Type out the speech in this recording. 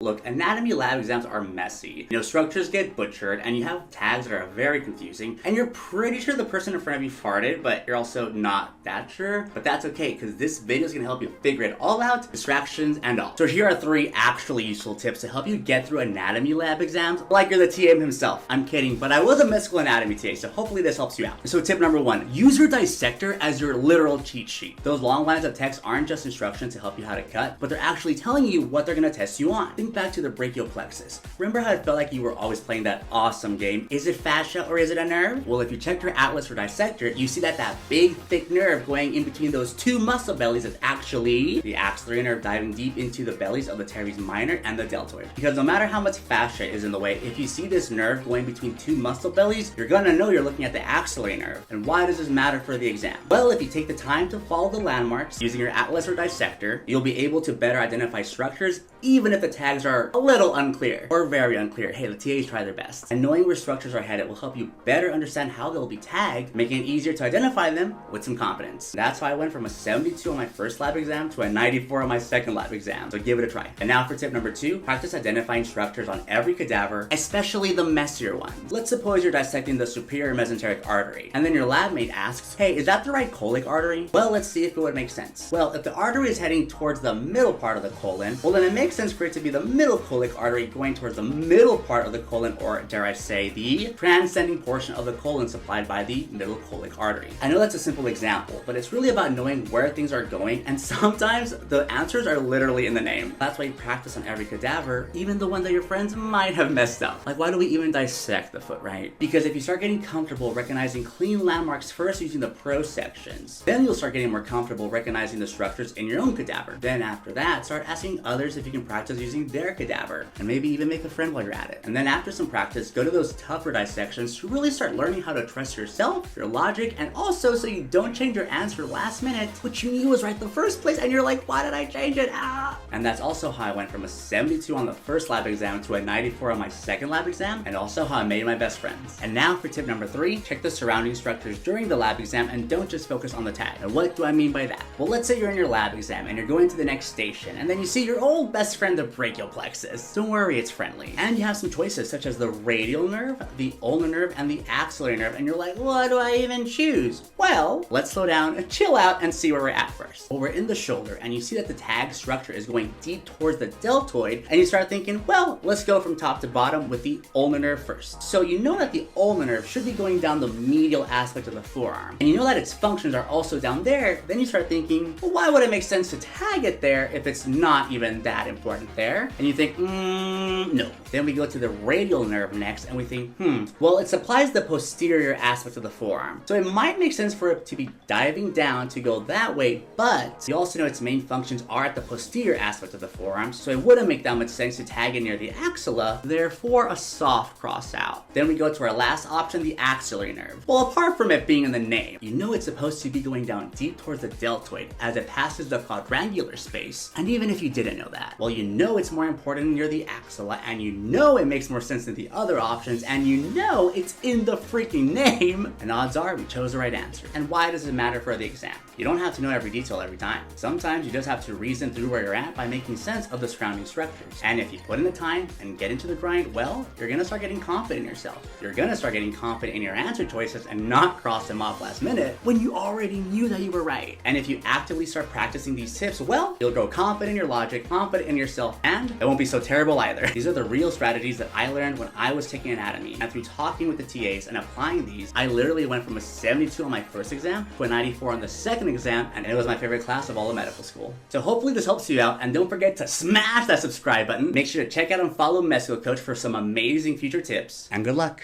Look, anatomy lab exams are messy. You know, structures get butchered, and you have tags that are very confusing, and you're pretty sure the person in front of you farted, but you're also not that sure. But that's okay, because this video is going to help you figure it all out, distractions and all. So here are 3 actually useful tips to help you get through anatomy lab exams like you're the TA himself. I'm kidding, but I was a medical anatomy TA, so hopefully this helps you out. So tip number 1, use your dissector as your literal cheat sheet. Those long lines of text aren't just instructions to help you how to cut, but they're actually telling you what they're going to test you on. Think back to the brachial plexus. Remember how it felt like you were always playing that awesome game, is it fascia or is it a nerve? Well, if you check your atlas or dissector, you see that big thick nerve going in between those 2 muscle bellies is actually the axillary nerve diving deep into the bellies of the teres minor and the deltoid. Because no matter how much fascia is in the way, if you see this nerve going between 2 muscle bellies, you're gonna know you're looking at the axillary nerve. And why does this matter for the exam? Well, if you take the time to follow the landmarks using your atlas or dissector, you'll be able to better identify structures even if the tags are a little unclear or very unclear. Hey, the TAs try their best. And knowing where structures are headed will help you better understand how they'll be tagged, making it easier to identify them with some confidence. That's why I went from a 72 on my first lab exam to a 94 on my second lab exam. So give it a try. And now for tip number 2, practice identifying structures on every cadaver, especially the messier ones. Let's suppose you're dissecting the superior mesenteric artery, and then your lab mate asks, hey, is that the right colic artery? Well, let's see if it would make sense. Well, if the artery is heading towards the middle part of the colon, well then it makes sense for it to be the middle colic artery going towards the middle part of the colon, or dare I say, the transcending portion of the colon supplied by the middle colic artery. I know that's a simple example, but it's really about knowing where things are going, and sometimes the answers are literally in the name. That's why you practice on every cadaver, even the one that your friends might have messed up. Like, why do we even dissect the foot, right? Because if you start getting comfortable recognizing clean landmarks first using the pro sections, then you'll start getting more comfortable recognizing the structures in your own cadaver. Then after that, start asking others if you can practice using their cadaver, and maybe even make a friend while you're at it. And then after some practice, go to those tougher dissections to really start learning how to trust yourself, your logic, and also so you don't change your answer last minute, which you knew was right the first place, and you're like, why did I change it? And that's also how I went from a 72 on the first lab exam to a 94 on my second lab exam, and also how I made my best friends. And now for tip number 3, check the surrounding structures during the lab exam and don't just focus on the tag. And what do I mean by that? Well, let's say you're in your lab exam and you're going to the next station, and then you see your old best friend, the brachial plexus. Don't worry, it's friendly. And you have some choices such as the radial nerve, the ulnar nerve, and the axillary nerve, and you're like, what do I even choose? Well, let's slow down, chill out, and see where we're at first. Well, we're in the shoulder, and you see that the tag structure is going deep towards the deltoid, and you start thinking, well, let's go from top to bottom with the ulnar nerve first. So you know that the ulnar nerve should be going down the medial aspect of the forearm, and you know that its functions are also down there. Then you start thinking, well, why would it make sense to tag it there if it's not even that important there? And you think, no. Then we go to the radial nerve next, and we think, well, it supplies the posterior aspect of the forearm, so it might make sense for it to be diving down to go that way, but you also know its main functions are at the posterior aspect of the forearm, so it wouldn't make that much sense to tag it near the axilla, therefore a soft cross out. Then we go to our last option, the axillary nerve. Well, apart from it being in the name, you know it's supposed to be going down deep towards the deltoid as it passes the quadrangular space. And even if you didn't know that, well, you know it's more important near the axilla, and you know it makes more sense than the other options, and you know it's in the freaking name, and odds are we chose the right answer. And why does it matter for the exam? You don't have to know every detail every time. Sometimes you just have to reason through where you're at by making sense of the surrounding structures. And if you put in the time and get into the grind, well, you're gonna start getting confident in yourself. You're gonna start getting confident in your answer choices and not cross them off last minute when you already knew that you were right. And if you actively start practicing these tips, well, you'll grow confident in your logic, confident in yourself, and it won't be so terrible either. These are the real strategies that I learned when I was taking anatomy, and through talking with the TAs and applying these, I literally went from a 72 on my first exam to a 94 on the second exam, and it was my favorite class of all of medical school. So hopefully this helps you out, and don't forget to smash that subscribe button. Make sure to check out and follow Medical Coach for some amazing future tips, and good luck.